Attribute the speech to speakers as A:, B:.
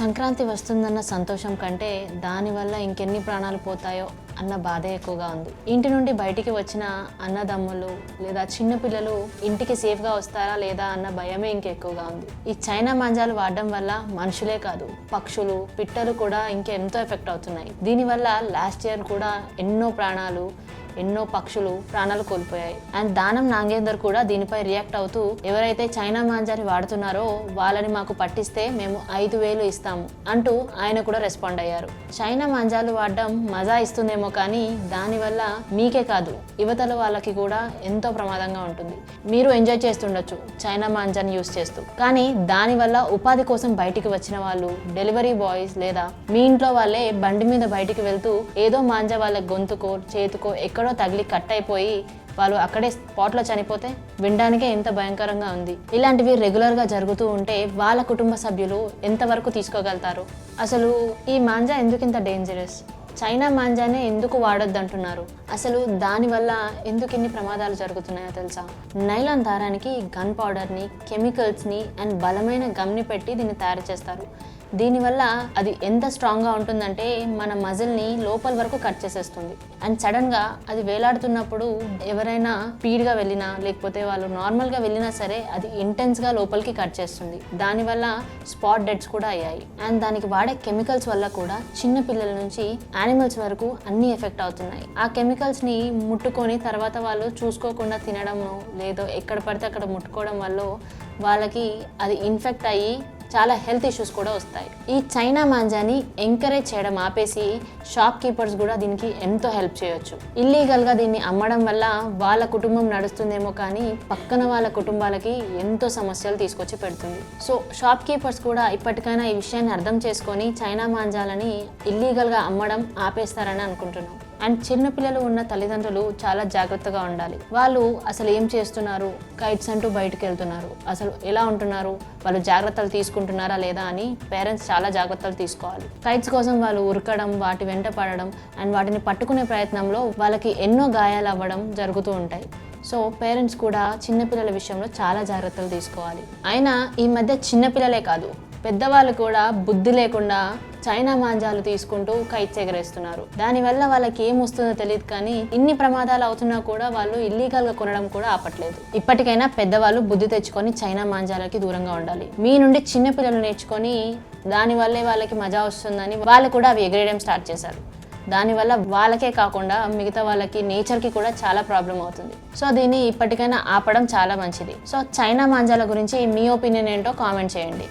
A: సంక్రాంతి వస్తుందన్న సంతోషం కంటే దానివల్ల ఇంకెన్ని ప్రాణాలు పోతాయో అన్న బాధే ఎక్కువగా ఉంది. ఇంటి నుండి బయటికి వచ్చిన అన్నదమ్ములు లేదా చిన్న పిల్లలు ఇంటికి సేఫ్గా వస్తారా లేదా అన్న భయమే ఇంకెక్కువగా ఉంది. ఈ చైనా మాంజాలు వాడడం వల్ల మనుషులే కాదు, పక్షులు, పిట్టలు కూడా ఇంకెంతో ఎఫెక్ట్ అవుతున్నాయి. దీనివల్ల లాస్ట్ ఇయర్ కూడా ఎన్నో పక్షులు ప్రాణాలు కోల్పోయాయి. అండ్ దానం నాగేందర్ కూడా దీనిపై రియాక్ట్ అవుతూ, ఎవరైతే చైనా మాంజాని వాడుతున్నారో వాళ్ళని మాకు పట్టిస్తే మేము 5,000 ఇస్తాము అంటూ ఆయన కూడా రెస్పాండ్ అయ్యారు. చైనా మాంజాలు వాడడం మజా ఇస్తుందేమో కానీ దానివల్ల మీకే కాదు యువతల వాళ్ళకి కూడా ఎంతో ప్రమాదంగా ఉంటుంది. మీరు ఎంజాయ్ చేస్తుండొచ్చు చైనా మాంజాని యూస్ చేస్తూ, కానీ దానివల్ల ఉపాధి కోసం బయటికి వచ్చిన వాళ్ళు, డెలివరీ బాయ్స్ లేదా మీ ఇంట్లో వాళ్ళే బండి మీద బయటికి వెళ్తూ ఏదో మాంజా వాళ్ళ గొంతుకో చేతుకో ఎక్కడో తగిలి కట్ అయిపోయి వాళ్ళు అక్కడే స్పాట్లో చనిపోతే వినడానికే ఎంత భయంకరంగా ఉంది. ఇలాంటివి రెగ్యులర్గా జరుగుతూ ఉంటే వాళ్ళ కుటుంబ సభ్యులు ఎంతవరకు తీసుకోగలుగుతారు? అసలు ఈ మాంజా ఎందుకు ఇంత డేంజరస్? చైనా మాంజానే ఎందుకు వాడొద్దంటున్నారు? అసలు దానివల్ల ఎందుకు ఇన్ని ప్రమాదాలు జరుగుతున్నాయో తెలుసా? నైలాన్ దారానికి గన్ పౌడర్ని, కెమికల్స్ని అండ్ బలమైన గమ్ని పెట్టి దీన్ని తయారు చేస్తారు. దీనివల్ల అది ఎంత స్ట్రాంగ్గా ఉంటుందంటే మన మజిల్ని లోపల వరకు కట్ చేసేస్తుంది. అండ్ సడన్గా అది వేలాడుతున్నప్పుడు ఎవరైనా స్పీడ్గా వెళ్ళినా లేకపోతే వాళ్ళు నార్మల్గా వెళ్ళినా సరే అది ఇంటెన్స్గా లోపలికి కట్ చేస్తుంది. దానివల్ల స్పాట్ డెడ్స్ కూడా అయ్యాయి. అండ్ దానికి వాడే కెమికల్స్ వల్ల కూడా చిన్న పిల్లల నుంచి యానిమల్స్ వరకు అన్ని ఎఫెక్ట్ అవుతున్నాయి. ఆ కెమికల్స్ని ముట్టుకొని తర్వాత వాళ్ళు చూసుకోకుండా తినడము లేదో ఎక్కడ పడితే అక్కడ ముట్టుకోవడం వల్ల వాళ్ళకి అది ఇన్ఫెక్ట్ అయ్యి చాలా హెల్త్ ఇష్యూస్ కూడా వస్తాయి. ఈ చైనా మాంజాని ఎంకరేజ్ చేయడం ఆపేసి షాప్ కీపర్స్ కూడా దీనికి ఎంతో హెల్ప్ చేయొచ్చు. ఇల్లీగల్గా దీన్ని అమ్మడం వల్ల వాళ్ళ కుటుంబం నడుస్తుందేమో కానీ పక్కన వాళ్ళ కుటుంబాలకి ఎంతో సమస్యలు తీసుకొచ్చి పెడుతుంది. సో షాప్ కీపర్స్ కూడా ఇప్పటికైనా ఈ విషయాన్ని అర్థం చేసుకొని చైనా మాంజాలని ఇల్లీగల్గా అమ్మడం ఆపేస్తారని అనుకుంటున్నాం. అండ్ చిన్నపిల్లలు ఉన్న తల్లిదండ్రులు చాలా జాగ్రత్తగా ఉండాలి. వాళ్ళు అసలు ఏం చేస్తున్నారు, కైట్స్ అంటూ బయటకు వెళ్తున్నారు, అసలు ఎలా ఉంటున్నారు, వాళ్ళు జాగ్రత్తలు తీసుకుంటున్నారా లేదా అని పేరెంట్స్ చాలా జాగ్రత్తలు తీసుకోవాలి. కైట్స్ కోసం వాళ్ళు ఉరకడం, వాటి వెంట పడడం అండ్ వాటిని పట్టుకునే ప్రయత్నంలో వాళ్ళకి ఎన్నో గాయాలు అవ్వడం జరుగుతూ ఉంటాయి. సో పేరెంట్స్ కూడా చిన్నపిల్లల విషయంలో చాలా జాగ్రత్తలు తీసుకోవాలి. అయినా ఈ మధ్య చిన్నపిల్లలే కాదు, పెద్దవాళ్ళు కూడా బుద్ధి లేకుండా చైనా మాంజాలు తీసుకుంటూ కైట్స్ ఎగరేస్తున్నారు. దానివల్ల వాళ్ళకి ఏం వస్తుందో తెలియదు కానీ ఇన్ని ప్రమాదాలు అవుతున్నా కూడా వాళ్ళు ఇల్లీగల్గా కొనడం కూడా ఆపట్లేదు. ఇప్పటికైనా పెద్దవాళ్ళు బుద్ధి తెచ్చుకొని చైనా మాంజాలకి దూరంగా ఉండాలి. మీ నుండి చిన్న పిల్లలు నేర్చుకొని దానివల్లే వాళ్ళకి మజా వస్తుందని వాళ్ళు కూడా అవి ఎగరేయడం స్టార్ట్ చేశారు. దానివల్ల వాళ్ళకే కాకుండా మిగతా వాళ్ళకి, నేచర్కి కూడా చాలా ప్రాబ్లం అవుతుంది. సో దీన్ని ఇప్పటికైనా ఆపడం చాలా మంచిది. సో చైనా మాంజాల గురించి మీ ఒపీనియన్ ఏంటో కామెంట్ చేయండి.